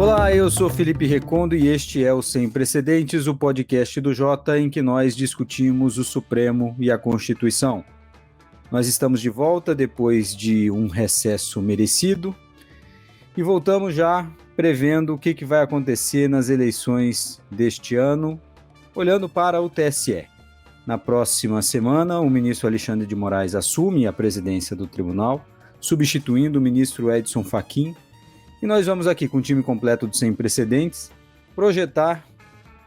Olá, eu sou Felipe Recondo e este é o Sem Precedentes, o podcast do Jota, em que nós discutimos o Supremo e a Constituição. Nós estamos de volta depois de um recesso merecido e voltamos já prevendo o que vai acontecer nas eleições deste ano, olhando para o TSE. Na próxima semana, o ministro Alexandre de Moraes assume a presidência do tribunal, substituindo o ministro Edson Fachin. E nós vamos aqui com o time completo do Sem Precedentes projetar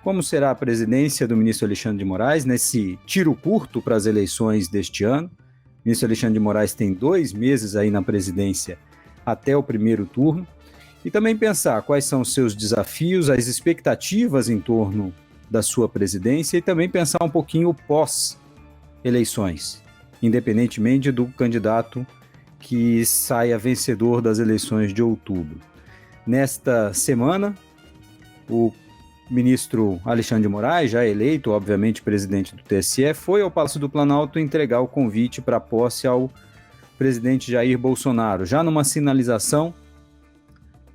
como será a presidência do ministro Alexandre de Moraes nesse tiro curto para as eleições deste ano. O ministro Alexandre de Moraes tem 2 meses aí na presidência até o primeiro turno. E também pensar quais são os seus desafios, as expectativas em torno da sua presidência e também pensar um pouquinho pós-eleições, independentemente do candidato que saia vencedor das eleições de outubro. Nesta semana, o ministro Alexandre de Moraes, já eleito, obviamente, presidente do TSE, foi ao Palácio do Planalto entregar o convite para a posse ao presidente Jair Bolsonaro, já numa sinalização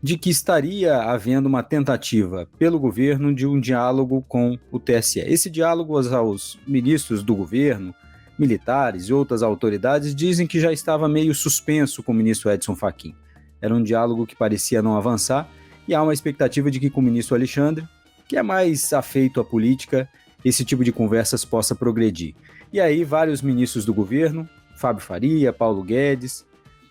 de que estaria havendo uma tentativa pelo governo de um diálogo com o TSE. Esse diálogo aos ministros do governo, militares e outras autoridades dizem que já estava meio suspenso com o ministro Edson Fachin. Era um diálogo que parecia não avançar e há uma expectativa de que com o ministro Alexandre, que é mais afeito à política, esse tipo de conversas possa progredir. E aí vários ministros do governo, Fábio Faria, Paulo Guedes,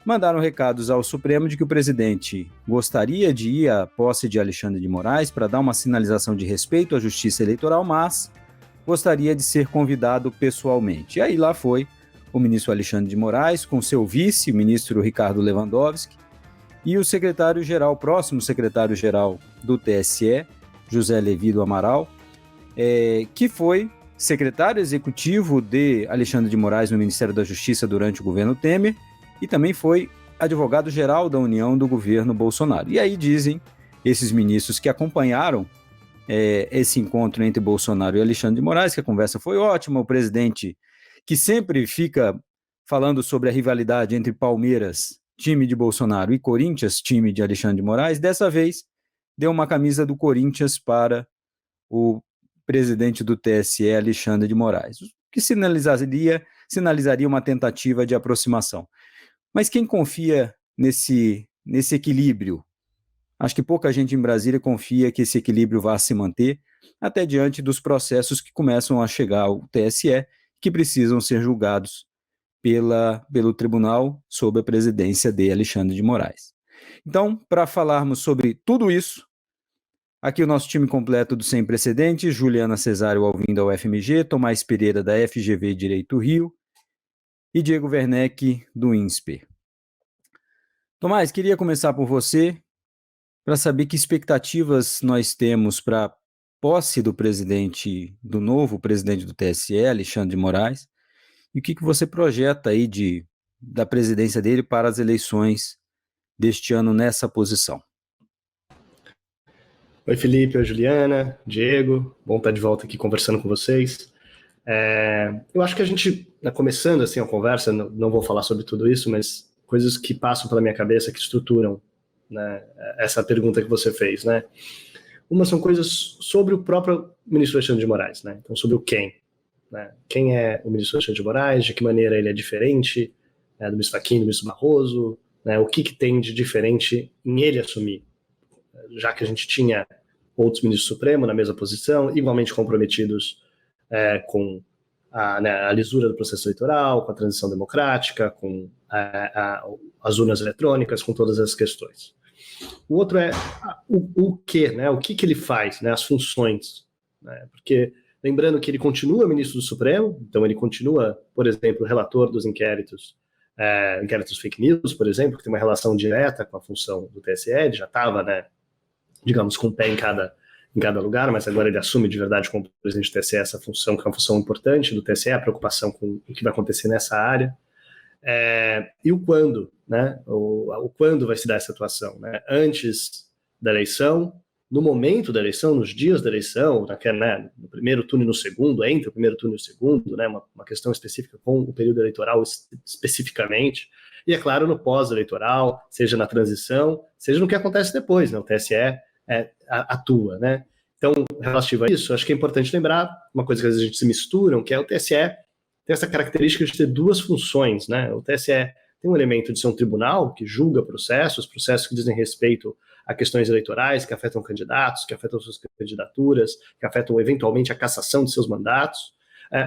mandaram recados ao Supremo de que o presidente gostaria de ir à posse de Alexandre de Moraes para dar uma sinalização de respeito à justiça eleitoral, mas gostaria de ser convidado pessoalmente. E aí lá foi o ministro Alexandre de Moraes com seu vice, o ministro Ricardo Lewandowski, e o secretário-geral, próximo secretário-geral do TSE, José Levi do Amaral, que foi secretário executivo de Alexandre de Moraes no Ministério da Justiça durante o governo Temer e também foi advogado-geral da União do governo Bolsonaro. E aí dizem esses ministros que acompanharam esse encontro entre Bolsonaro e Alexandre de Moraes, que a conversa foi ótima, o presidente que sempre fica falando sobre a rivalidade entre Palmeiras, time de Bolsonaro, e Corinthians, time de Alexandre de Moraes, dessa vez deu uma camisa do Corinthians para o presidente do TSE, Alexandre de Moraes, o que sinalizaria uma tentativa de aproximação. Mas quem confia nesse equilíbrio? Acho que pouca gente em Brasília confia que esse equilíbrio vá se manter, até diante dos processos que começam a chegar ao TSE, que precisam ser julgados pelo tribunal sob a presidência de Alexandre de Moraes. Então, para falarmos sobre tudo isso, aqui o nosso time completo do Sem Precedentes: Juliana Cesário Alvim da UFMG, Tomás Pereira da FGV Direito Rio e Diego Werneck do INSPER. Tomás, queria começar por você, para saber que expectativas nós temos para a posse do novo presidente do TSE, Alexandre de Moraes, e o que você projeta aí da presidência dele para as eleições deste ano nessa posição. Oi, Felipe, oi, Juliana, Diego, bom estar de volta aqui conversando com vocês. Eu acho que a gente, começando assim a conversa, não vou falar sobre tudo isso, mas coisas que passam pela minha cabeça, que estruturam, né, essa pergunta que você fez, né? Uma são coisas sobre o próprio ministro Alexandre de Moraes, né? Então, sobre o quem, né? Quem é o ministro Alexandre de Moraes, de que maneira ele é diferente, do ministro Fachin, do ministro Barroso, né? O que tem de diferente em ele assumir, já que a gente tinha outros ministros do Supremo na mesma posição, igualmente comprometidos com a lisura do processo eleitoral, com a transição democrática, com as urnas eletrônicas, com todas essas questões. O outro é o que, né? O que ele faz, né? As funções, né? Porque lembrando que ele continua ministro do Supremo, então ele continua, por exemplo, relator dos inquéritos fake news, por exemplo, que tem uma relação direta com a função do TSE, ele já estava, né, digamos, com o pé em cada lugar, mas agora ele assume de verdade como presidente do TSE essa função, que é uma função importante do TSE, a preocupação com o que vai acontecer nessa área. E o quando, né? O quando vai se dar essa atuação, né? Antes da eleição, no momento da eleição, nos dias da eleição, né, no primeiro turno e no segundo, entre o primeiro turno e o segundo, né, uma questão específica com o período eleitoral especificamente, e é claro no pós-eleitoral, seja na transição, seja no que acontece depois, né? O TSE atua, né? Então, relativo a isso, acho que é importante lembrar uma coisa que às vezes a gente se misturam, que é o TSE tem essa característica de ter duas funções, né? O TSE tem um elemento de ser um tribunal que julga processos que dizem respeito a questões eleitorais, que afetam candidatos, que afetam suas candidaturas, que afetam eventualmente a cassação de seus mandatos,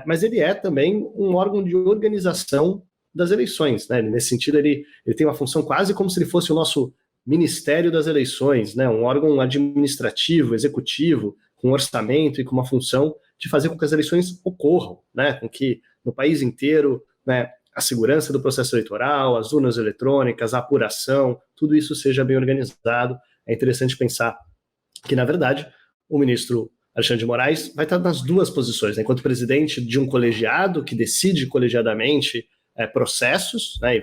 mas ele é também um órgão de organização das eleições, né? Nesse sentido, ele tem uma função quase como se ele fosse o nosso Ministério das Eleições, né? Um órgão administrativo, executivo, com orçamento e com uma função de fazer com que as eleições ocorram, né? Com que no país inteiro, né, a segurança do processo eleitoral, as urnas eletrônicas, a apuração, tudo isso seja bem organizado. É interessante pensar que, na verdade, o ministro Alexandre de Moraes vai estar nas duas posições, né? Enquanto presidente de um colegiado que decide colegiadamente processos, né,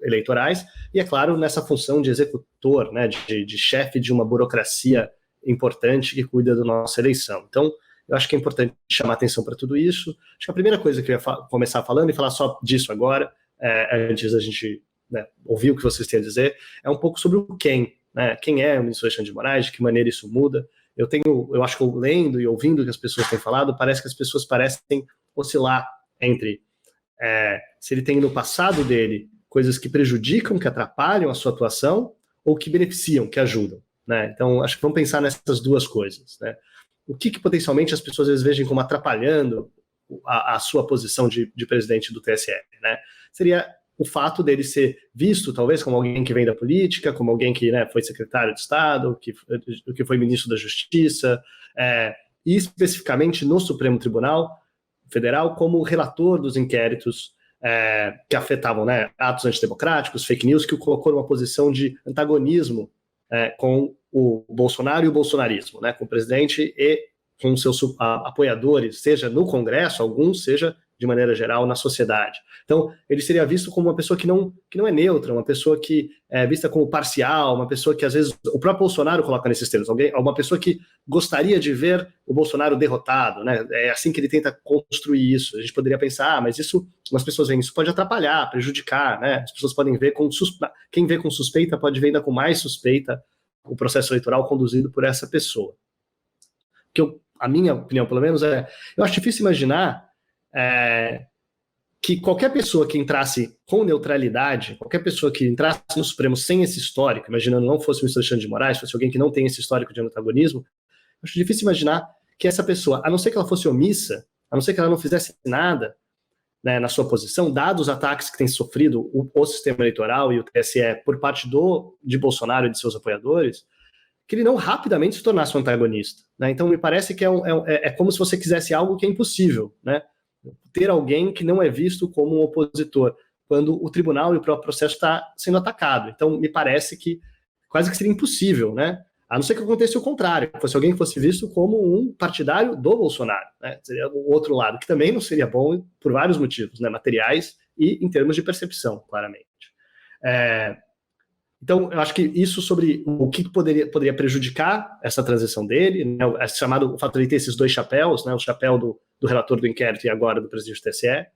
eleitorais, e, é claro, nessa função de executor, né, de chefe de uma burocracia importante que cuida da nossa eleição. Então, eu acho que é importante chamar atenção para tudo isso. Acho que a primeira coisa que eu ia começar falando, e falar só disso agora, antes da gente, né, ouvir o que vocês têm a dizer, é um pouco sobre o quem, né? Quem é o ministro Alexandre de Moraes, de que maneira isso muda. Eu acho que eu lendo e ouvindo o que as pessoas têm falado, parece que as pessoas parecem oscilar entre se ele tem no passado dele coisas que prejudicam, que atrapalham a sua atuação, ou que beneficiam, que ajudam, né? Então, acho que vamos pensar nessas duas coisas, né? O que potencialmente as pessoas às vezes vejam como atrapalhando a sua posição de presidente do TSE, né? Seria o fato dele ser visto, talvez, como alguém que vem da política, como alguém que, né, foi secretário de Estado, que foi ministro da Justiça, e especificamente no Supremo Tribunal Federal como relator dos inquéritos que afetavam, né, atos antidemocráticos, fake news, que o colocou numa posição de antagonismo com o Bolsonaro e o bolsonarismo, né, com o presidente e com seus apoiadores, seja no Congresso, alguns, seja de maneira geral na sociedade. Então, ele seria visto como uma pessoa que não é neutra, uma pessoa que é vista como parcial, uma pessoa que às vezes o próprio Bolsonaro coloca nesses termos, uma pessoa que gostaria de ver o Bolsonaro derrotado, né? É assim que ele tenta construir isso. A gente poderia pensar, mas isso, as pessoas veem, isso pode atrapalhar, prejudicar, né? As pessoas podem ver quem vê com suspeita pode ver ainda com mais suspeita o processo eleitoral conduzido por essa pessoa. A minha opinião, pelo menos, eu acho difícil imaginar que qualquer pessoa que entrasse com neutralidade, qualquer pessoa que entrasse no Supremo sem esse histórico, imaginando não fosse o ministro Alexandre de Moraes, fosse alguém que não tem esse histórico de antagonismo, acho difícil imaginar que essa pessoa, a não ser que ela fosse omissa, a não ser que ela não fizesse nada, né, na sua posição, dados os ataques que tem sofrido o sistema eleitoral e o TSE por parte de Bolsonaro e de seus apoiadores, que ele não rapidamente se tornasse um antagonista, né? Então, me parece que é como se você quisesse algo que é impossível, né? Ter alguém que não é visto como um opositor, quando o tribunal e o próprio processo está sendo atacado. Então, me parece que quase que seria impossível, né? A não ser que acontecesse o contrário, que fosse alguém que fosse visto como um partidário do Bolsonaro, né? Seria o outro lado, que também não seria bom por vários motivos, né? Materiais e em termos de percepção, claramente. Então, eu acho que isso sobre o que poderia prejudicar essa transição dele, né, o fato de ele ter esses dois chapéus, né, o chapéu do relator do inquérito e agora do presidente do TSE,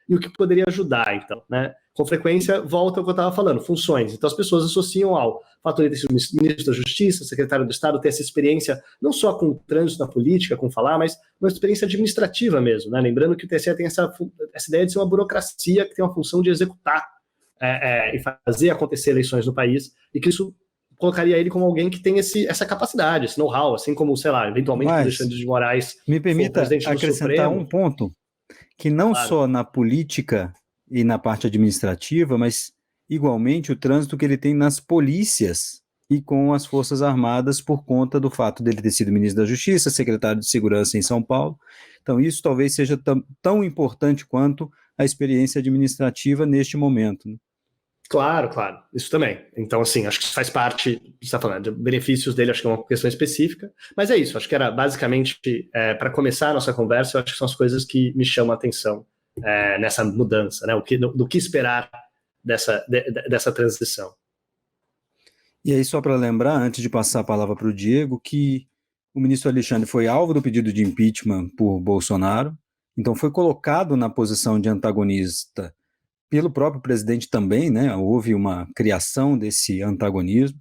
e o que poderia ajudar, então, né? Com frequência, volta ao que eu estava falando, funções. Então, as pessoas associam ao fato de ele ter sido ministro da Justiça, secretário do Estado, ter essa experiência não só com o trânsito na política, com falar, mas uma experiência administrativa mesmo, né? Lembrando que o TSE tem essa ideia de ser uma burocracia que tem uma função de executar e fazer acontecer eleições no país, e que isso colocaria ele como alguém que tem essa capacidade, esse know-how, assim como, sei lá, eventualmente o Alexandre de Moraes me permita acrescentar um ponto, que não só na política e na parte administrativa, mas igualmente o trânsito que ele tem nas polícias e com as Forças Armadas por conta do fato dele ter sido ministro da Justiça, secretário de Segurança em São Paulo. Então isso talvez seja tão importante quanto a experiência administrativa neste momento, né? Claro, isso também. Então, assim, acho que isso faz parte, você está falando, de benefícios dele, acho que é uma questão específica, mas é isso, acho que era basicamente, para começar a nossa conversa, eu acho que são as coisas que me chamam a atenção nessa mudança, né? Do que esperar dessa transição. E aí, só para lembrar, antes de passar a palavra para o Diego, que o ministro Alexandre foi alvo do pedido de impeachment por Bolsonaro, então foi colocado na posição de antagonista pelo próprio presidente também, né? Houve uma criação desse antagonismo,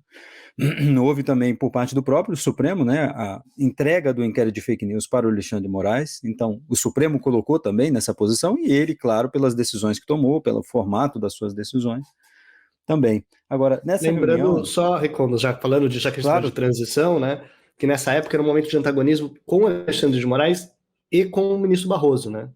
Houve também, por parte do próprio Supremo, né, a entrega do inquérito de fake news para o Alexandre de Moraes. Então, o Supremo colocou também nessa posição, e ele, claro, pelas decisões que tomou, pelo formato das suas decisões, também. Agora, nessa Lembrando, reunião, só, Ricardo, já falando de já que a gente falou de claro, transição, né? Que nessa época era um momento de antagonismo com o Alexandre de Moraes e com o ministro Barroso, né?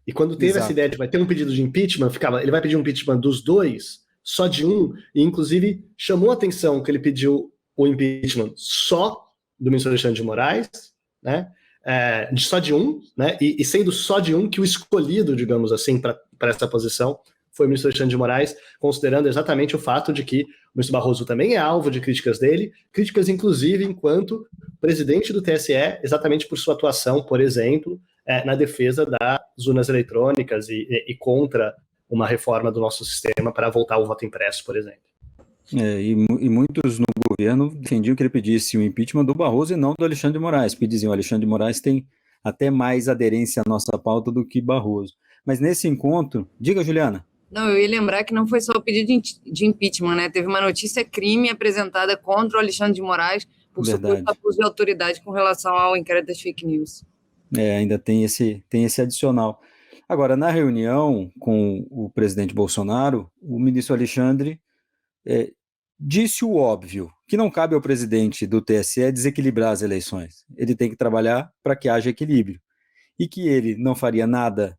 E quando teve essa exato. ideia de vai ter um pedido de impeachment, ficava, ele vai pedir um impeachment dos dois, só de um, e inclusive chamou a atenção que ele pediu o impeachment só do ministro Alexandre de Moraes, né? Só de um, né? E sendo só de um que o escolhido, digamos assim, para essa posição foi o ministro Alexandre de Moraes, considerando exatamente o fato de que o ministro Barroso também é alvo de críticas dele, críticas inclusive enquanto presidente do TSE, exatamente por sua atuação, por exemplo, na defesa das urnas eletrônicas e contra uma reforma do nosso sistema para voltar ao voto impresso, por exemplo. E muitos no governo defendiam que ele pedisse o impeachment do Barroso e não do Alexandre de Moraes, porque diziam que o Alexandre de Moraes tem até mais aderência à nossa pauta do que Barroso. Mas nesse encontro, diga, Juliana. Não, eu ia lembrar que não foi só o pedido de impeachment, né? Teve uma notícia crime apresentada contra o Alexandre de Moraes por suposto abuso de autoridade com relação ao inquérito das fake news. Ainda tem esse adicional. Agora, na reunião com o presidente Bolsonaro, o ministro Alexandre disse o óbvio, que não cabe ao presidente do TSE desequilibrar as eleições. Ele tem que trabalhar para que haja equilíbrio. E que ele não faria nada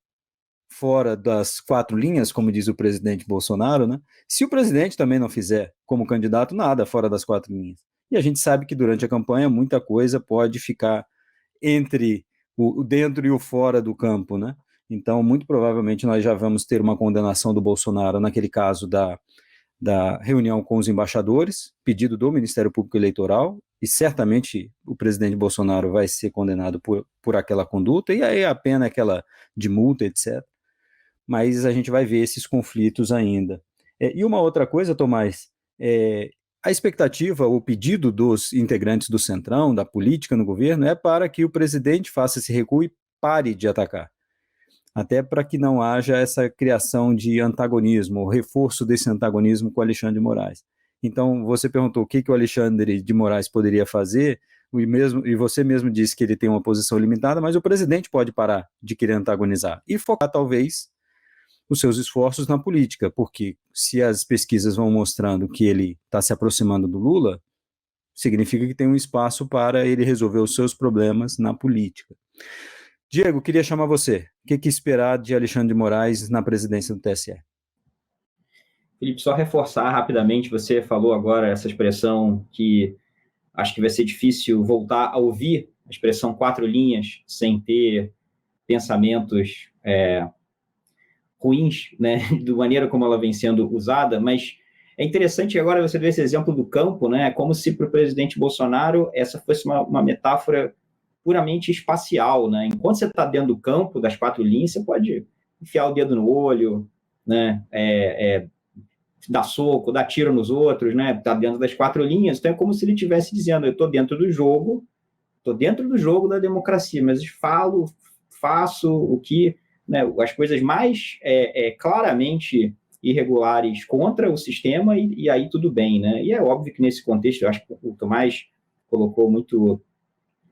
fora das quatro linhas, como diz o presidente Bolsonaro, né? Se o presidente também não fizer como candidato, nada fora das quatro linhas. E a gente sabe que durante a campanha muita coisa pode ficar entre o dentro e o fora do campo, né? Então, muito provavelmente nós já vamos ter uma condenação do Bolsonaro naquele caso da reunião com os embaixadores, pedido do Ministério Público Eleitoral, e certamente o presidente Bolsonaro vai ser condenado por aquela conduta, e aí a pena é aquela de multa, etc. Mas a gente vai ver esses conflitos ainda. E uma outra coisa, Tomás, a expectativa, o pedido dos integrantes do Centrão, da política no governo, é para que o presidente faça esse recuo e pare de atacar. Até para que não haja essa criação de antagonismo, o reforço desse antagonismo com o Alexandre de Moraes. Então, você perguntou o que o Alexandre de Moraes poderia fazer, e você mesmo disse que ele tem uma posição limitada, mas o presidente pode parar de querer antagonizar e focar, talvez, os seus esforços na política, porque se as pesquisas vão mostrando que ele está se aproximando do Lula, significa que tem um espaço para ele resolver os seus problemas na política. Diego, queria chamar você. O que esperar de Alexandre de Moraes na presidência do TSE? Felipe, só reforçar rapidamente, você falou agora essa expressão que acho que vai ser difícil voltar a ouvir, a expressão 4 linhas, sem ter pensamentos ruins, né, da maneira como ela vem sendo usada, mas é interessante agora você ver esse exemplo do campo, né, como se para o presidente Bolsonaro essa fosse uma metáfora puramente espacial, né? Enquanto você está dentro do campo das 4 linhas, você pode enfiar o dedo no olho, né? Dar soco, dar tiro nos outros, né? Está dentro das 4 linhas, então é como se ele estivesse dizendo, eu estou dentro do jogo da democracia, mas faço o que, né? As coisas mais claramente irregulares contra o sistema e aí tudo bem, né? E é óbvio que nesse contexto, eu acho que o Tomás colocou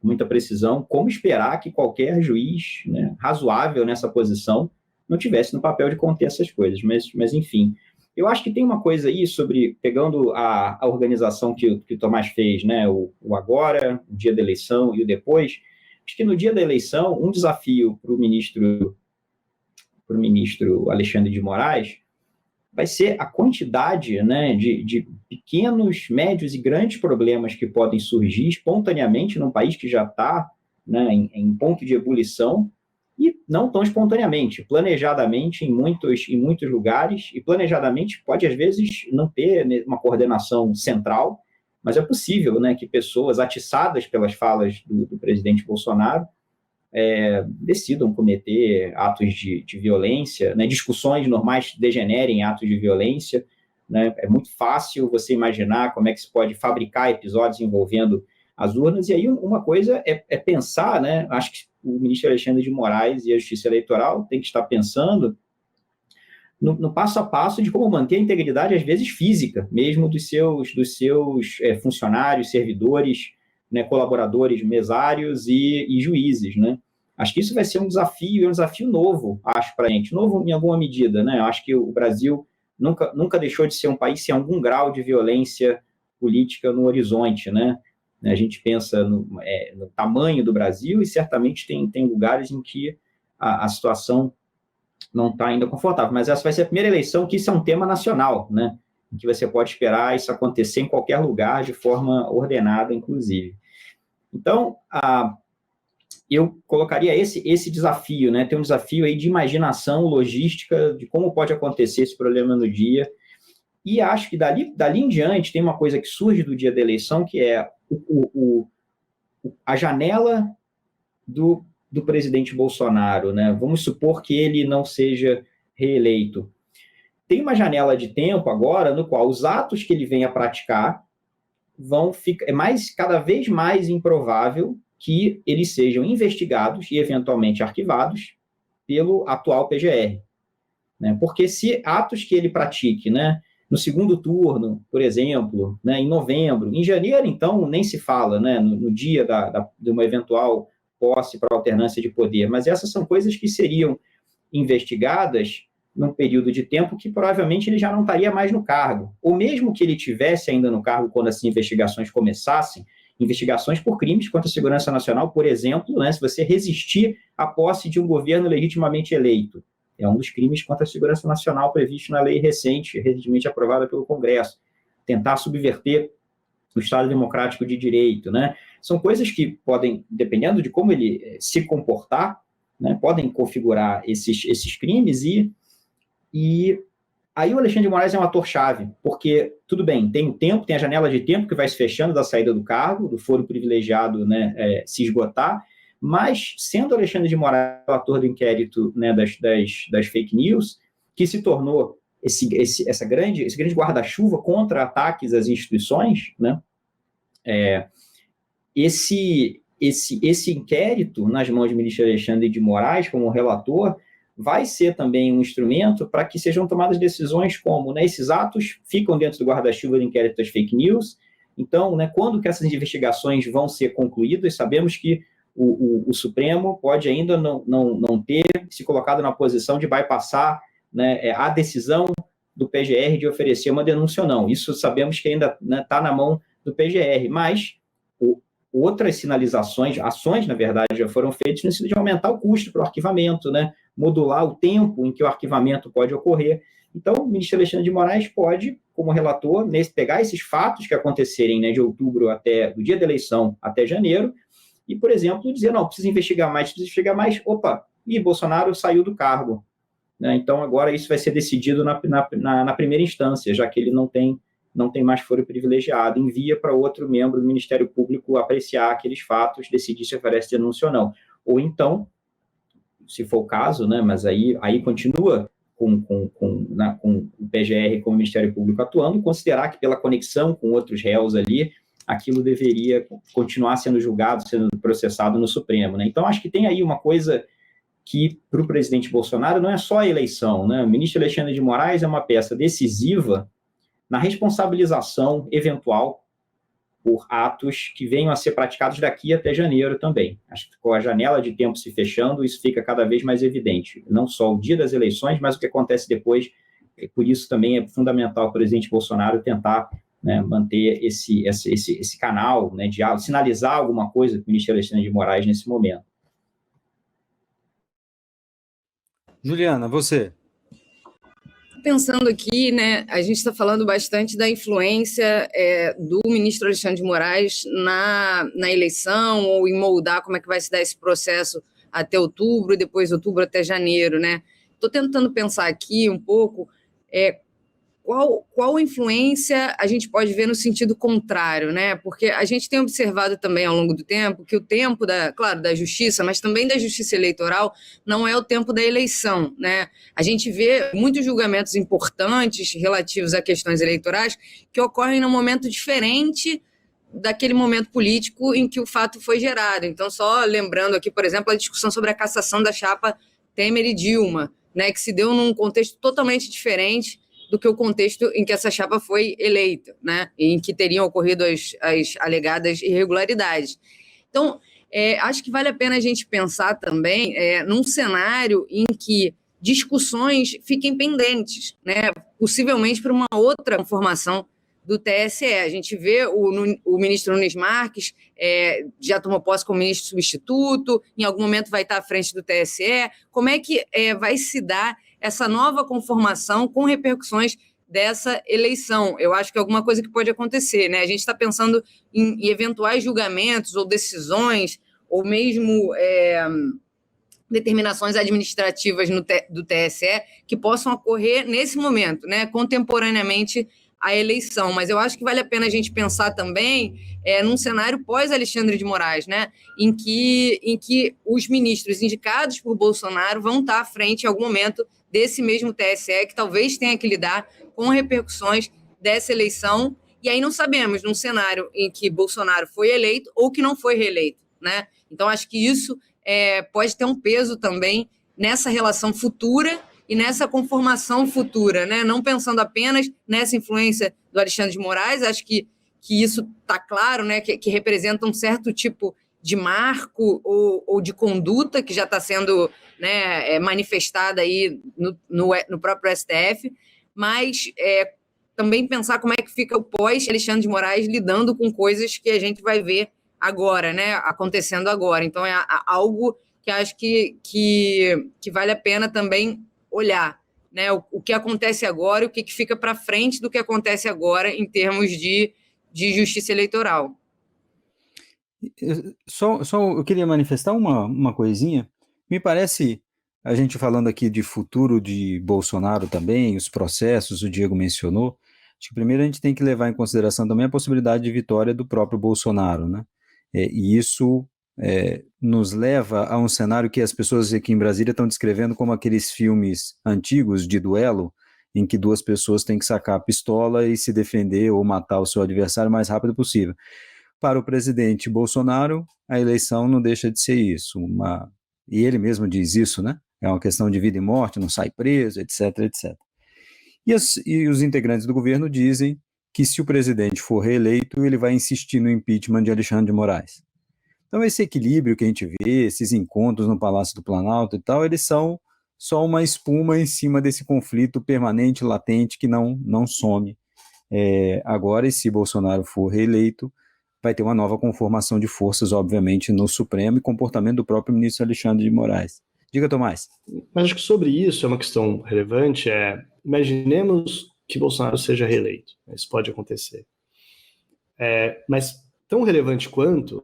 muita precisão, como esperar que qualquer juiz, né, razoável nessa posição não tivesse no papel de conter essas coisas, mas enfim. Eu acho que tem uma coisa aí sobre, pegando a organização que o Tomás fez, né, o agora, o dia da eleição e o depois, acho que no dia da eleição, um desafio para o ministro Alexandre de Moraes vai ser a quantidade, né, de pequenos, médios e grandes problemas que podem surgir espontaneamente num país que já está, né, em ponto de ebulição, e não tão espontaneamente, planejadamente em muitos lugares, e planejadamente pode, às vezes, não ter uma coordenação central, mas é possível, né, que pessoas atiçadas pelas falas do presidente Bolsonaro decidam cometer atos de violência, né, discussões normais degenerem em atos de violência, né, é muito fácil você imaginar como é que se pode fabricar episódios envolvendo as urnas, e aí uma coisa é pensar, né, acho que o ministro Alexandre de Moraes e a Justiça Eleitoral tem que estar pensando no passo a passo de como manter a integridade, às vezes física, mesmo dos seus funcionários, servidores, né, colaboradores, mesários e juízes, né? Acho que isso vai ser um desafio novo, acho, para a gente, novo em alguma medida, né? Eu acho que o Brasil nunca deixou de ser um país sem algum grau de violência política no horizonte, né? A gente pensa no tamanho do Brasil e certamente tem lugares em que a situação não está ainda confortável, mas essa vai ser a primeira eleição que isso é um tema nacional, né? Em que você pode esperar isso acontecer em qualquer lugar, de forma ordenada, inclusive. Então, eu colocaria esse desafio, né? Tem um desafio aí de imaginação, logística, de como pode acontecer esse problema no dia. E acho que dali em diante tem uma coisa que surge do dia da eleição, que é a janela do presidente Bolsonaro, né? Vamos supor que ele não seja reeleito. Tem uma janela de tempo agora no qual os atos que ele vem a praticar vão ficar cada vez mais improvável que eles sejam investigados e eventualmente arquivados pelo atual PGR, né? Porque se atos que ele pratique, né, no segundo turno, por exemplo, né, em novembro, em janeiro, então, nem se fala, né, no dia de uma eventual posse para alternância de poder, mas essas são coisas que seriam investigadas num período de tempo que provavelmente ele já não estaria mais no cargo, ou mesmo que ele tivesse ainda no cargo quando essas investigações começassem, investigações por crimes contra a segurança nacional, por exemplo, né, se você resistir à posse de um governo legitimamente eleito, é um dos crimes contra a segurança nacional previsto na lei recente, recentemente aprovada pelo Congresso, tentar subverter o Estado democrático de direito, né? São coisas que podem, dependendo de como ele se comportar, né, podem configurar esses crimes e aí o Alexandre de Moraes é um ator-chave, porque, tudo bem, tem o tempo, tem a janela de tempo que vai se fechando da saída do cargo, do foro privilegiado, né, se esgotar, mas, sendo Alexandre de Moraes o ator do inquérito, né, das fake news, que se tornou esse grande guarda-chuva contra ataques às instituições, né, esse inquérito nas mãos do ministro Alexandre de Moraes, como relator, vai ser também um instrumento para que sejam tomadas decisões como, né, esses atos ficam dentro do guarda-chuva do inquérito das fake news, então, né, quando que essas investigações vão ser concluídas, sabemos que o Supremo pode ainda não ter se colocado na posição de bypassar, né, a decisão do PGR de oferecer uma denúncia ou não. Isso sabemos que ainda está, né, na mão do PGR, mas outras sinalizações, ações, na verdade, já foram feitas no sentido de aumentar o custo para o arquivamento, né, modular o tempo em que o arquivamento pode ocorrer. Então, o ministro Alexandre de Moraes pode, como relator, pegar esses fatos que acontecerem, né, de outubro do dia da eleição até janeiro, e, por exemplo, dizer, não, precisa investigar mais, opa, Bolsonaro saiu do cargo, né? Então agora isso vai ser decidido na primeira instância, já que ele não tem mais foro privilegiado, envia para outro membro do Ministério Público apreciar aqueles fatos, decidir se oferece denúncia ou não. Ou então, se for o caso, né, mas aí continua com o PGR como Ministério Público atuando, considerar que pela conexão com outros réus ali, aquilo deveria continuar sendo julgado, sendo processado no Supremo, né? Então, acho que tem aí uma coisa que, para o presidente Bolsonaro, não é só a eleição, né? O ministro Alexandre de Moraes é uma peça decisiva na responsabilização eventual por atos que venham a ser praticados daqui até janeiro também. Acho que com a janela de tempo se fechando, isso fica cada vez mais evidente. Não só o dia das eleições, mas o que acontece depois. Por isso também é fundamental o presidente Bolsonaro tentar, né, manter esse canal, né, de sinalizar alguma coisa para o ministro Alexandre de Moraes nesse momento. Juliana, você? Pensando aqui, né, a gente está falando bastante da influência do ministro Alexandre de Moraes na eleição, ou em moldar como é que vai se dar esse processo até outubro, e depois de outubro até janeiro, né? Estou tentando pensar aqui um pouco qual influência a gente pode ver no sentido contrário, né? Porque a gente tem observado também ao longo do tempo que o tempo da justiça, mas também da justiça eleitoral, não é o tempo da eleição, né? A gente vê muitos julgamentos importantes relativos a questões eleitorais que ocorrem num momento diferente daquele momento político em que o fato foi gerado. Então, só lembrando aqui, por exemplo, a discussão sobre a cassação da chapa Temer e Dilma, né, que se deu num contexto totalmente diferente do que o contexto em que essa chapa foi eleita, né, em que teriam ocorrido as alegadas irregularidades. Então, acho que vale a pena a gente pensar também num cenário em que discussões fiquem pendentes, né, possivelmente para uma outra formação do TSE. A gente vê o ministro Nunes Marques já tomou posse como ministro substituto, em algum momento vai estar à frente do TSE. Como é que vai se dar essa nova conformação com repercussões dessa eleição? Eu acho que é alguma coisa que pode acontecer, né? A gente está pensando em eventuais julgamentos ou decisões, ou mesmo determinações administrativas do TSE que possam ocorrer nesse momento, né, contemporaneamente à eleição. Mas eu acho que vale a pena a gente pensar também num cenário pós-Alexandre de Moraes, né, em que os ministros indicados por Bolsonaro vão estar à frente em algum momento desse mesmo TSE, que talvez tenha que lidar com repercussões dessa eleição. E aí não sabemos, num cenário em que Bolsonaro foi eleito ou que não foi reeleito, né? Então, acho que isso pode ter um peso também nessa relação futura e nessa conformação futura, né? Não pensando apenas nessa influência do Alexandre de Moraes, acho que isso está claro, né? Que representa um certo tipo de marco ou de conduta que já está sendo, né, manifestada aí no próprio STF, mas também pensar como é que fica o pós-Alexandre de Moraes lidando com coisas que a gente vai ver agora, né, acontecendo agora. Então, é algo que acho que vale a pena também olhar, né, o que acontece agora e o que fica para frente do que acontece agora em termos de justiça eleitoral. Eu queria manifestar uma coisinha. Me parece, a gente falando aqui de futuro de Bolsonaro também, os processos, o Diego mencionou, acho que primeiro a gente tem que levar em consideração também a possibilidade de vitória do próprio Bolsonaro, né? E isso nos leva a um cenário que as pessoas aqui em Brasília estão descrevendo como aqueles filmes antigos de duelo, em que duas pessoas têm que sacar a pistola e se defender ou matar o seu adversário o mais rápido possível. Para o presidente Bolsonaro, a eleição não deixa de ser isso. E ele mesmo diz isso, né? É uma questão de vida e morte, não sai preso, etc, etc. E os integrantes do governo dizem que se o presidente for reeleito, ele vai insistir no impeachment de Alexandre de Moraes. Então esse equilíbrio que a gente vê, esses encontros no Palácio do Planalto e tal, eles são só uma espuma em cima desse conflito permanente, latente, que não some. Agora, e se Bolsonaro for reeleito, vai ter uma nova conformação de forças, obviamente, no Supremo e comportamento do próprio ministro Alexandre de Moraes. Diga, Tomás. Mas acho que sobre isso é uma questão relevante, imaginemos que Bolsonaro seja reeleito, isso pode acontecer. Mas tão relevante quanto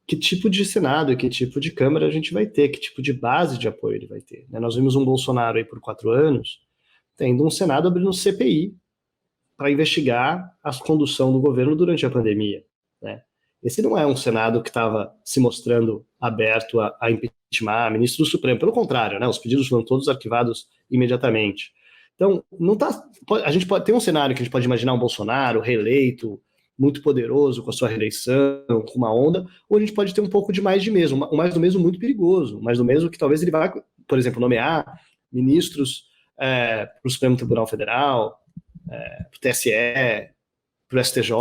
que tipo de Senado e que tipo de Câmara a gente vai ter, que tipo de base de apoio ele vai ter. Nós vimos um Bolsonaro aí por 4 anos, tendo um Senado abrindo CPI para investigar a condução do governo durante a pandemia, né? Esse não é um Senado que estava se mostrando aberto a impeachment ministro do Supremo, pelo contrário, né? Os pedidos foram todos arquivados imediatamente. Então, a gente pode ter um cenário que a gente pode imaginar um Bolsonaro reeleito, muito poderoso com a sua reeleição, com uma onda, ou a gente pode ter um pouco de mais mesmo, um mais do mesmo muito perigoso, mais do mesmo que talvez ele vá, por exemplo, nomear ministros para o Supremo Tribunal Federal, para o TSE, para o STJ,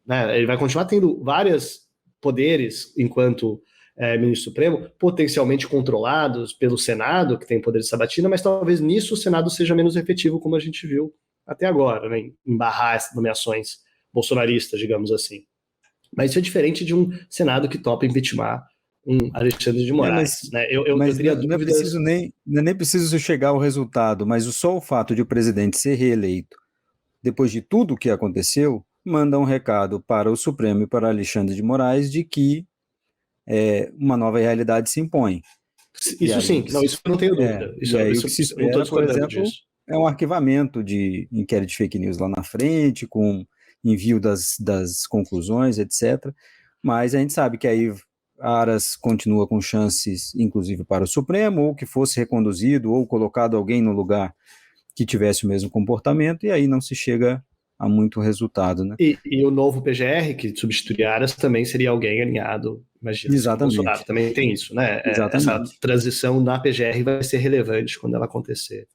né? Ele vai continuar tendo vários poderes enquanto ministro supremo, potencialmente controlados pelo Senado, que tem poder de sabatina, mas talvez nisso o Senado seja menos efetivo, como a gente viu até agora, né? Em barrar essas nomeações bolsonaristas, digamos assim. Mas isso é diferente de um Senado que topa impeachment um Alexandre de Moraes. Né? Eu teria dúvidas... Não é nem preciso chegar ao resultado, mas só o fato de o presidente ser reeleito, depois de tudo o que aconteceu, manda um recado para o Supremo e para Alexandre de Moraes de que uma nova realidade se impõe. Isso sim, isso eu não tenho dúvida. Isso o que se espera, por exemplo, é um arquivamento de inquérito de fake news lá na frente, com envio das conclusões, etc. Mas a gente sabe que aí Aras continua com chances, inclusive para o Supremo, ou que fosse reconduzido, ou colocado alguém no lugar que tivesse o mesmo comportamento, e aí não se chega a muito resultado, né? E o novo PGR, que substituiria Aras, também seria alguém alinhado Imagina, Exatamente. o Bolsonaro também tem isso, né? Exatamente. Essa transição na PGR vai ser relevante quando ela acontecer.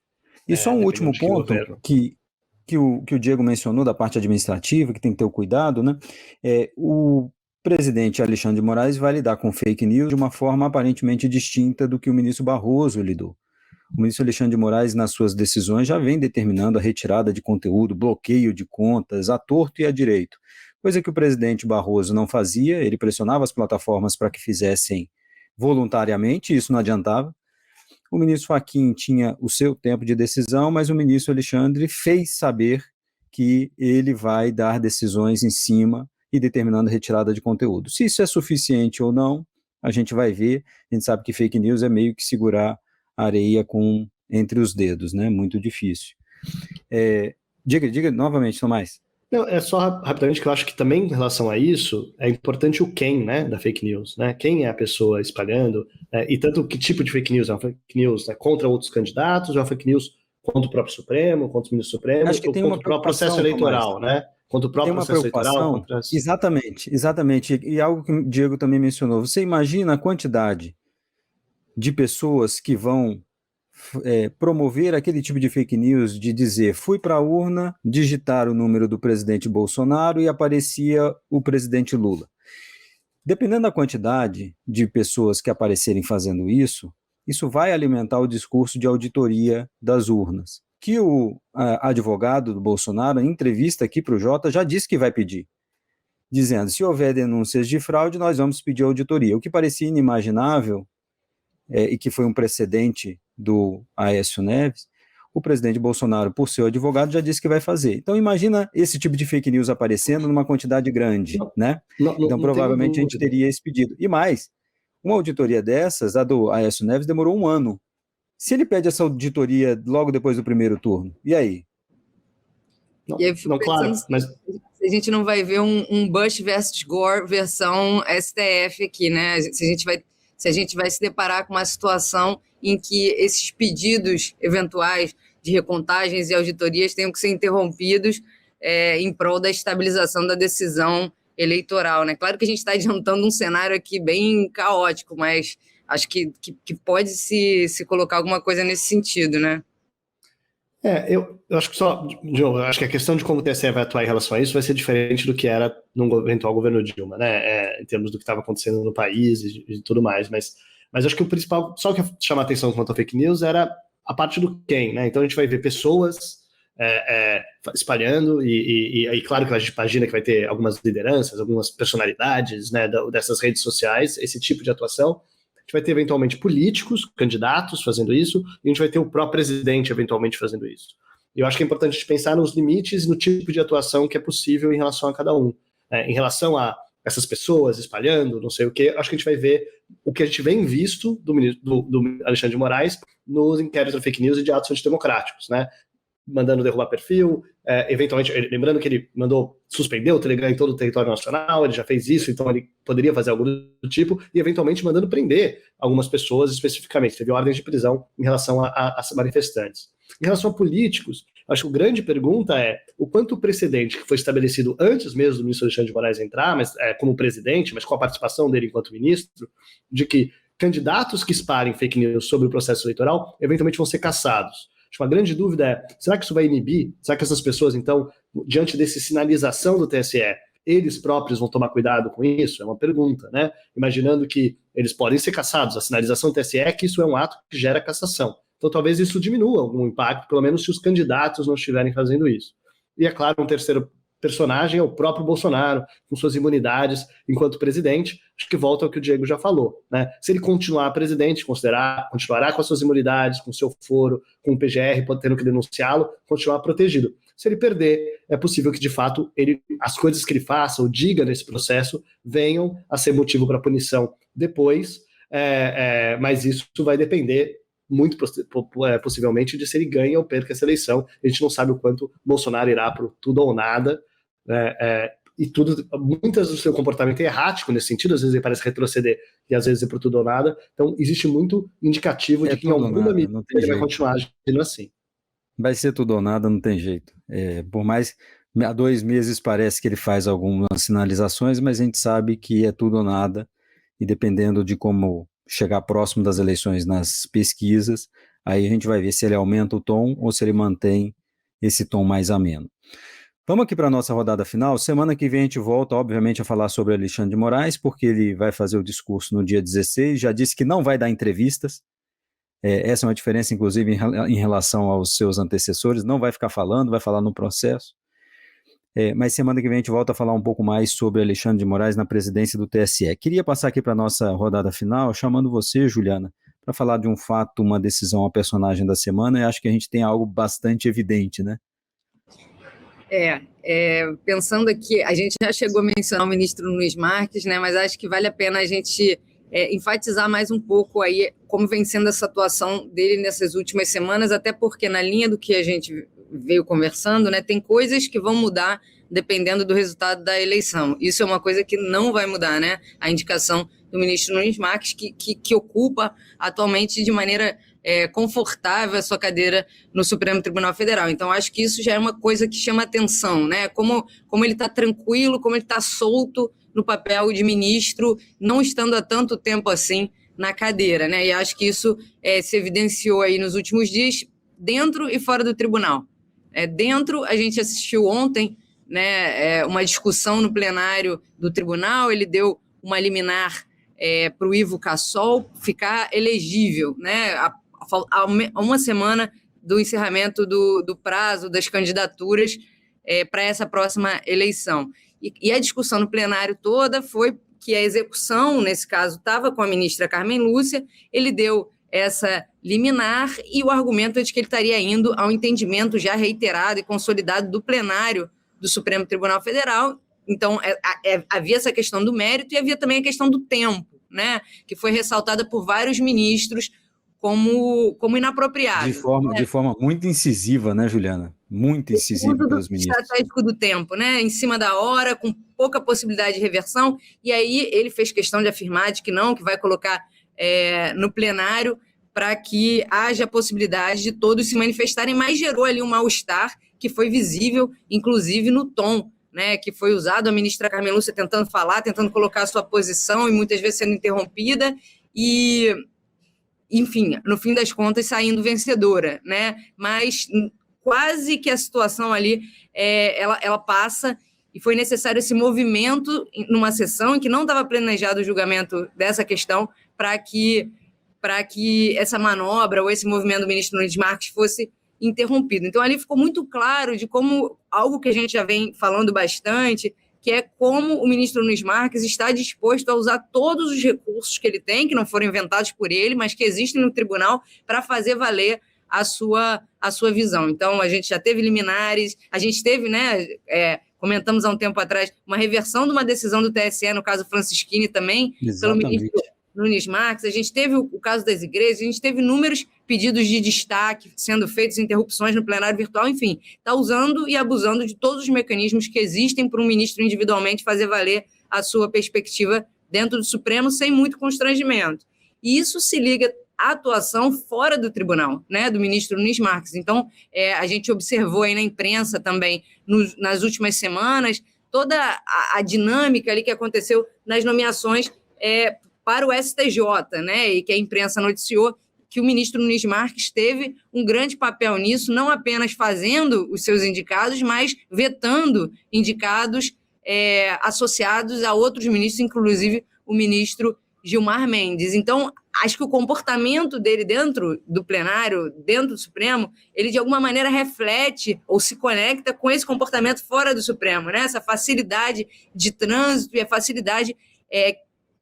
E só um último dependendo de que ponto governo. que o Diego mencionou da parte administrativa, que tem que ter o cuidado, né? O presidente Alexandre de Moraes vai lidar com fake news de uma forma aparentemente distinta do que o ministro Barroso lidou. O ministro Alexandre de Moraes, nas suas decisões, já vem determinando a retirada de conteúdo, bloqueio de contas, à torto e à direito. Coisa que o presidente Barroso não fazia, ele pressionava as plataformas para que fizessem voluntariamente, isso não adiantava. O ministro Fachin tinha o seu tempo de decisão, mas o ministro Alexandre fez saber que ele vai dar decisões em cima e determinando a retirada de conteúdo. Se isso é suficiente ou não, a gente vai ver. A gente sabe que fake news é meio que segurar a areia entre os dedos, né? Muito difícil. Diga novamente, Tomás. Não, é só rapidamente que eu acho que também em relação a isso, é importante o quem, né, da fake news, né? Quem é a pessoa espalhando, e tanto que tipo de fake news? É uma fake news, né, contra outros candidatos, ou é uma fake news contra o próprio Supremo, contra o ministro Supremo, Acho que ou tem contra uma o próprio processo preocupação, eleitoral, Tomás. né? Contra o próprio Tem uma processo eleitoral. preocupação, exatamente, e algo que o Diego também mencionou. Você imagina a quantidade de pessoas que vão promover aquele tipo de fake news de dizer, fui para a urna, digitar o número do presidente Bolsonaro e aparecia o presidente Lula. Dependendo da quantidade de pessoas que aparecerem fazendo isso vai alimentar o discurso de auditoria das urnas, que o advogado do Bolsonaro, em entrevista aqui para o Jota, já disse que vai pedir, dizendo, se houver denúncias de fraude, nós vamos pedir auditoria. O que parecia inimaginável, e que foi um precedente do Aécio Neves, o presidente Bolsonaro, por seu advogado, já disse que vai fazer. Então, imagina esse tipo de fake news aparecendo numa quantidade grande, né? Então, provavelmente, a gente teria esse pedido. E mais, uma auditoria dessas, a do Aécio Neves, demorou 1 ano. Se ele pede essa auditoria logo depois do primeiro turno, e aí? Claro, mas a gente não vai ver um Bush versus Gore versão STF aqui, né? Se a gente vai se deparar com uma situação em que esses pedidos eventuais de recontagens e auditorias tenham que ser interrompidos em prol da estabilização da decisão eleitoral, né? Claro que a gente está adiantando um cenário aqui bem caótico, mas acho que pode se colocar alguma coisa nesse sentido, né? Eu acho que eu acho que a questão de como o TSE vai atuar em relação a isso vai ser diferente do que era no eventual governo Dilma, né? Em termos do que estava acontecendo no país e tudo mais, mas acho que o principal, só o que chama a atenção quanto a fake news era a parte do quem, né? Então a gente vai ver pessoas espalhando e claro que a gente imagina que vai ter algumas lideranças, algumas personalidades, né, dessas redes sociais, esse tipo de atuação. A gente vai ter, eventualmente, políticos, candidatos fazendo isso, e a gente vai ter o próprio presidente, eventualmente, fazendo isso. E eu acho que é importante a gente pensar nos limites e no tipo de atuação que é possível em relação a cada um. Em relação a essas pessoas espalhando, não sei o quê, acho que a gente vai ver o que a gente vem visto do Alexandre de Moraes nos inquéritos de fake news e de atos antidemocráticos, né? Mandando derrubar perfil, eventualmente, lembrando que ele mandou suspender o Telegram em todo o território nacional, ele já fez isso, então ele poderia fazer algo do tipo, e eventualmente mandando prender algumas pessoas especificamente, teve ordens de prisão em relação a manifestantes. Em relação a políticos, acho que a grande pergunta é o quanto o precedente que foi estabelecido antes mesmo do ministro Alexandre de Moraes entrar, mas como presidente, mas com a participação dele enquanto ministro, de que candidatos que espalhem fake news sobre o processo eleitoral eventualmente vão ser caçados. Acho que uma grande dúvida é, será que isso vai inibir? Será que essas pessoas, então, diante dessa sinalização do TSE, eles próprios vão tomar cuidado com isso? É uma pergunta, né? Imaginando que eles podem ser caçados. A sinalização do TSE é que isso é um ato que gera cassação. Então, talvez isso diminua algum impacto, pelo menos se os candidatos não estiverem fazendo isso. E, é claro, um terceiro personagem é o próprio Bolsonaro, com suas imunidades enquanto presidente. Acho que volta ao que o Diego já falou, né? Se ele continuar presidente, continuará com as suas imunidades, com seu foro, com o PGR, tendo que denunciá-lo, continuar protegido. Se ele perder, é possível que, de fato, as coisas que ele faça ou diga nesse processo venham a ser motivo para punição depois, mas isso vai depender muito possivelmente de se ele ganha ou perca essa eleição. A gente não sabe o quanto Bolsonaro irá para tudo ou nada, e muitas do seu comportamento é errático nesse sentido, às vezes ele parece retroceder e às vezes é por tudo ou nada, então existe muito indicativo de que em alguma medida ele vai continuar agindo assim. Vai ser tudo ou nada, não tem jeito. Por mais há 2 meses parece que ele faz algumas sinalizações, mas a gente sabe que é tudo ou nada e dependendo de como chegar próximo das eleições nas pesquisas, aí a gente vai ver se ele aumenta o tom ou se ele mantém esse tom mais ameno. Vamos aqui para a nossa rodada final. Semana que vem a gente volta, obviamente, a falar sobre Alexandre de Moraes, porque ele vai fazer o discurso no dia 16, já disse que não vai dar entrevistas. Essa é uma diferença, inclusive, em relação aos seus antecessores, não vai ficar falando, vai falar no processo. Mas semana que vem a gente volta a falar um pouco mais sobre Alexandre de Moraes na presidência do TSE. Queria passar aqui para a nossa rodada final, chamando você, Juliana, para falar de um fato, uma decisão, a personagem da semana, e acho que a gente tem algo bastante evidente, né? Pensando aqui, a gente já chegou a mencionar o ministro Nunes Marques, né, mas acho que vale a pena a gente enfatizar mais um pouco aí como vem sendo essa atuação dele nessas últimas semanas, até porque na linha do que a gente veio conversando, né, tem coisas que vão mudar dependendo do resultado da eleição. Isso é uma coisa que não vai mudar, né? A indicação do ministro Nunes Marques, que ocupa atualmente de maneira confortável a sua cadeira no Supremo Tribunal Federal. Então, acho que isso já é uma coisa que chama atenção, né? Como ele está tranquilo, como ele está solto no papel de ministro, não estando há tanto tempo assim na cadeira, né? E acho que isso se evidenciou aí nos últimos dias, dentro e fora do tribunal. Dentro, a gente assistiu ontem, né, uma discussão no plenário do tribunal, ele deu uma liminar para o Ivo Cassol ficar elegível, né? A uma semana do encerramento do prazo das candidaturas para essa próxima eleição. E a discussão no plenário toda foi que a execução, nesse caso, estava com a ministra Carmen Lúcia, ele deu essa liminar e o argumento é de que ele estaria indo ao entendimento já reiterado e consolidado do plenário do Supremo Tribunal Federal. Então, havia essa questão do mérito e havia também a questão do tempo, né, que foi ressaltada por vários ministros como inapropriado. De forma muito incisiva, né, Juliana? Muito incisiva pelos ministros. Estratégico do tempo, né? Em cima da hora, com pouca possibilidade de reversão, e aí ele fez questão de afirmar de que não, que vai colocar no plenário para que haja a possibilidade de todos se manifestarem, mas gerou ali um mal-estar que foi visível, inclusive no tom, né, que foi usado, a ministra Carmen Lúcia tentando falar, tentando colocar a sua posição e muitas vezes sendo interrompida e, enfim, no fim das contas, saindo vencedora, né? Mas quase que a situação ali, ela passa e foi necessário esse movimento numa sessão em que não estava planejado o julgamento dessa questão para que essa manobra ou esse movimento do ministro Nunes Marques fosse interrompido. Então, ali ficou muito claro de como algo que a gente já vem falando bastante, que é como o ministro Nunes Marques está disposto a usar todos os recursos que ele tem, que não foram inventados por ele, mas que existem no tribunal, para fazer valer a sua visão. Então, a gente já teve liminares, a gente teve, né, comentamos há um tempo atrás, uma reversão de uma decisão do TSE, no caso Francisquini também, Exatamente. pelo ministro Nunes Marques, a gente teve o caso das igrejas, a gente teve inúmeros pedidos de destaque sendo feitos, interrupções no plenário virtual, enfim, está usando e abusando de todos os mecanismos que existem para um ministro individualmente fazer valer a sua perspectiva dentro do Supremo sem muito constrangimento. E isso se liga à atuação fora do tribunal, né, do ministro Nunes Marques. Então, a gente observou aí na imprensa também, nas últimas semanas, toda a dinâmica ali que aconteceu nas nomeações para o STJ, né, e que a imprensa noticiou que o ministro Nunes Marques teve um grande papel nisso, não apenas fazendo os seus indicados, mas vetando indicados associados a outros ministros, inclusive o ministro Gilmar Mendes. Então, acho que o comportamento dele dentro do plenário, dentro do Supremo, ele de alguma maneira reflete ou se conecta com esse comportamento fora do Supremo, né? Essa facilidade de trânsito e a facilidade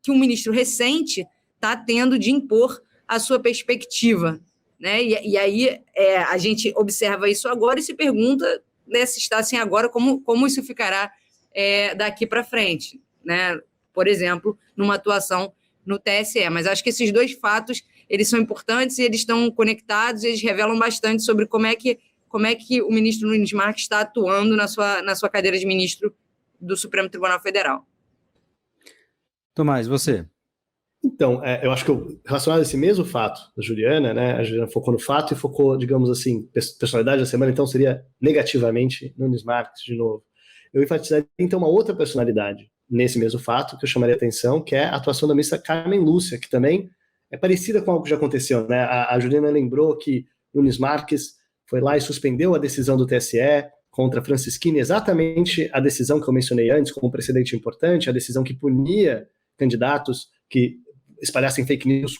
que um ministro recente está tendo de impor a sua perspectiva, né? E aí a gente observa isso agora e se pergunta, né, se está assim agora, como isso ficará daqui para frente, né? Por exemplo, numa atuação no TSE. Mas acho que esses dois fatos, eles são importantes e eles estão conectados e eles revelam bastante sobre como é que o ministro Nunes Marques está atuando na sua cadeira de ministro do Supremo Tribunal Federal. Tomás, você? Então, eu acho que relacionado a esse mesmo fato da Juliana, né, a Juliana focou no fato e focou, digamos assim, personalidade da semana, então seria negativamente Nunes Marques de novo. Eu enfatizaria, então, uma outra personalidade nesse mesmo fato que eu chamaria a atenção, que é a atuação da ministra Carmen Lúcia, que também é parecida com algo que já aconteceu, né? A Juliana lembrou que Nunes Marques foi lá e suspendeu a decisão do TSE contra Francisquini, exatamente a decisão que eu mencionei antes como precedente importante, a decisão que punia candidatos que espalhassem fake news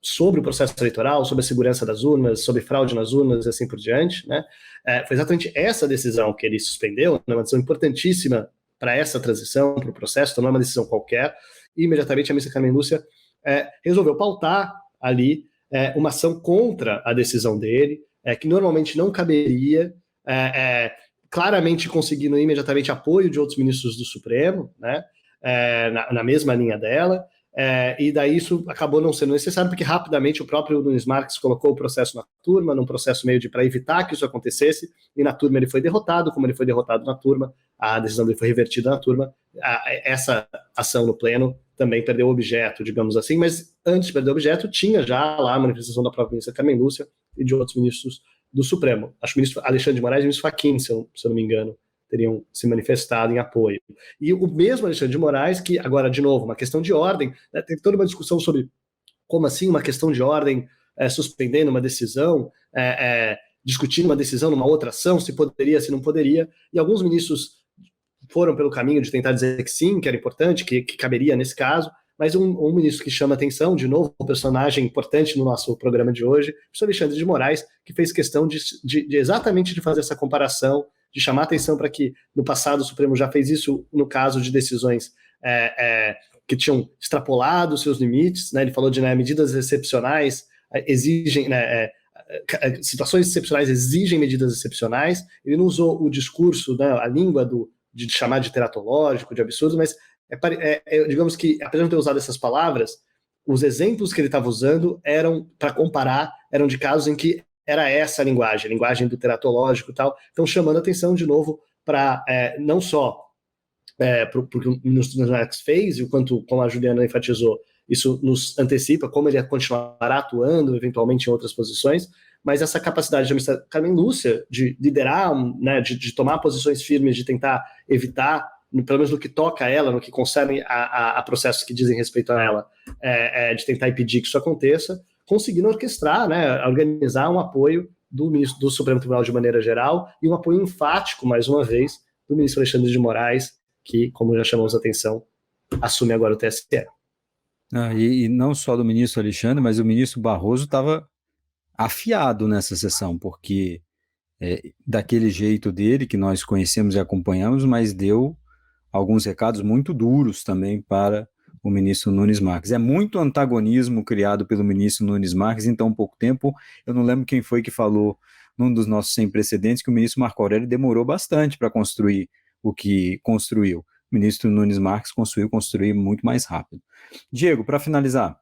sobre o processo eleitoral, sobre a segurança das urnas, sobre fraude nas urnas e assim por diante, né? Foi exatamente essa decisão que ele suspendeu, né? Uma decisão importantíssima para essa transição, para o processo, então não é uma decisão qualquer, e imediatamente a ministra Carmen Lúcia resolveu pautar ali uma ação contra a decisão dele, que normalmente não caberia, claramente conseguindo imediatamente apoio de outros ministros do Supremo, né, na mesma linha dela, e daí isso acabou não sendo necessário, porque rapidamente o próprio Nunes Marques colocou o processo na turma, num processo meio para evitar que isso acontecesse, e na turma ele foi derrotado, como ele foi derrotado na turma, a decisão dele foi revertida na turma, essa ação no pleno também perdeu o objeto, digamos assim, mas antes de perder o objeto, tinha já lá a manifestação da própria ministra Carmen Lúcia e de outros ministros do Supremo. Acho que o ministro Alexandre de Moraes e o ministro Fachin, se eu não me engano, teriam se manifestado em apoio. E o mesmo Alexandre de Moraes, que agora, de novo, uma questão de ordem, né, tem toda uma discussão sobre como assim uma questão de ordem suspendendo uma decisão, discutindo uma decisão numa outra ação, se poderia, se não poderia, e alguns ministros foram pelo caminho de tentar dizer que sim, que era importante, que caberia nesse caso, mas um ministro que chama atenção, de novo, um personagem importante no nosso programa de hoje, o professor Alexandre de Moraes, que fez questão de exatamente de fazer essa comparação, de chamar atenção para que no passado o Supremo já fez isso no caso de decisões que tinham extrapolado seus limites, né? Ele falou de medidas excepcionais exigem, situações excepcionais exigem medidas excepcionais. Ele não usou o discurso, né, a língua de chamar de teratológico, de absurdo, mas digamos que, apesar de não ter usado essas palavras, os exemplos que ele estava usando eram, para comparar, eram de casos em que era essa a linguagem do teratológico e tal. Então, chamando a atenção, de novo, para não só porque o ministro Nunes Marques fez, e o quanto, como a Juliana enfatizou, isso nos antecipa como ele continuará atuando, eventualmente, em outras posições, mas essa capacidade da ministra Carmen Lúcia de liderar, né, de tomar posições firmes, de tentar evitar, pelo menos no que toca a ela, no que concerne a processos que dizem respeito a ela, de tentar impedir que isso aconteça, conseguindo orquestrar, né, organizar um apoio do ministro do Supremo Tribunal de maneira geral e um apoio enfático, mais uma vez, do ministro Alexandre de Moraes, que, como já chamamos a atenção, assume agora o TSE. E não só do ministro Alexandre, mas o ministro Barroso estava afiado nessa sessão, porque daquele jeito dele, que nós conhecemos e acompanhamos, mas deu alguns recados muito duros também para o ministro Nunes Marques. É muito antagonismo criado pelo ministro Nunes Marques em tão pouco tempo. Eu não lembro quem foi que falou num dos nossos sem precedentes que o ministro Marco Aurélio demorou bastante para construir o que construiu. O ministro Nunes Marques construir muito mais rápido. Diego, para finalizar.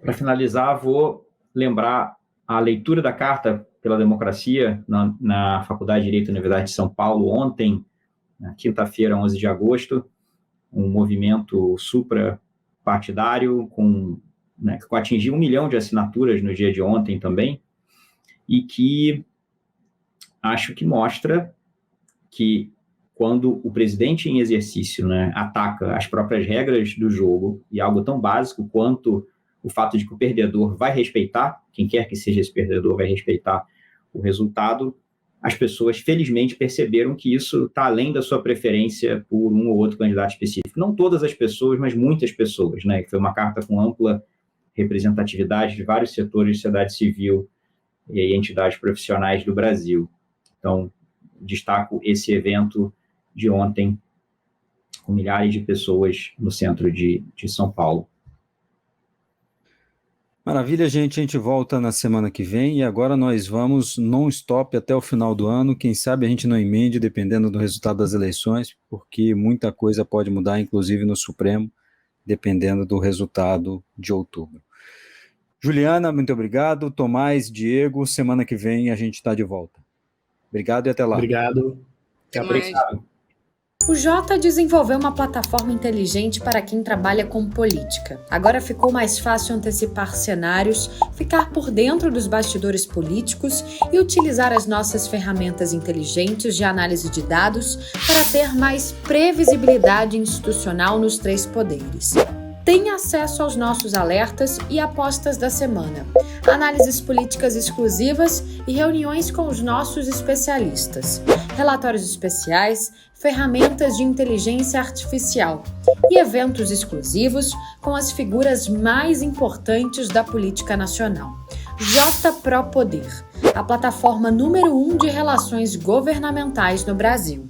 Para finalizar, vou lembrar a leitura da Carta pela Democracia na Faculdade de Direito da Universidade de São Paulo ontem, na quinta-feira, 11 de agosto, um movimento suprapartidário que atingiu 1 milhão de assinaturas no dia de ontem também, e que acho que mostra que quando o presidente em exercício, né, ataca as próprias regras do jogo, e algo tão básico quanto o fato de que o perdedor vai respeitar, quem quer que seja esse perdedor vai respeitar o resultado, as pessoas felizmente perceberam que isso está além da sua preferência por um ou outro candidato específico. Não todas as pessoas, mas muitas pessoas, né? Foi uma carta com ampla representatividade de vários setores de sociedade civil e entidades profissionais do Brasil. Então, destaco esse evento de ontem, com milhares de pessoas no centro de São Paulo. Maravilha, gente. A gente volta na semana que vem e agora nós vamos non-stop até o final do ano. Quem sabe a gente não emende, dependendo do resultado das eleições, porque muita coisa pode mudar, inclusive no Supremo, dependendo do resultado de outubro. Juliana, muito obrigado. Tomás, Diego, semana que vem a gente está de volta. Obrigado e até lá. Obrigado. Até mais. O Jota desenvolveu uma plataforma inteligente para quem trabalha com política. Agora ficou mais fácil antecipar cenários, ficar por dentro dos bastidores políticos e utilizar as nossas ferramentas inteligentes de análise de dados para ter mais previsibilidade institucional nos 3 poderes. Tenha acesso aos nossos alertas e apostas da semana, análises políticas exclusivas e reuniões com os nossos especialistas, relatórios especiais, ferramentas de inteligência artificial e eventos exclusivos com as figuras mais importantes da política nacional. JPRO Poder, a plataforma número 1 de relações governamentais no Brasil.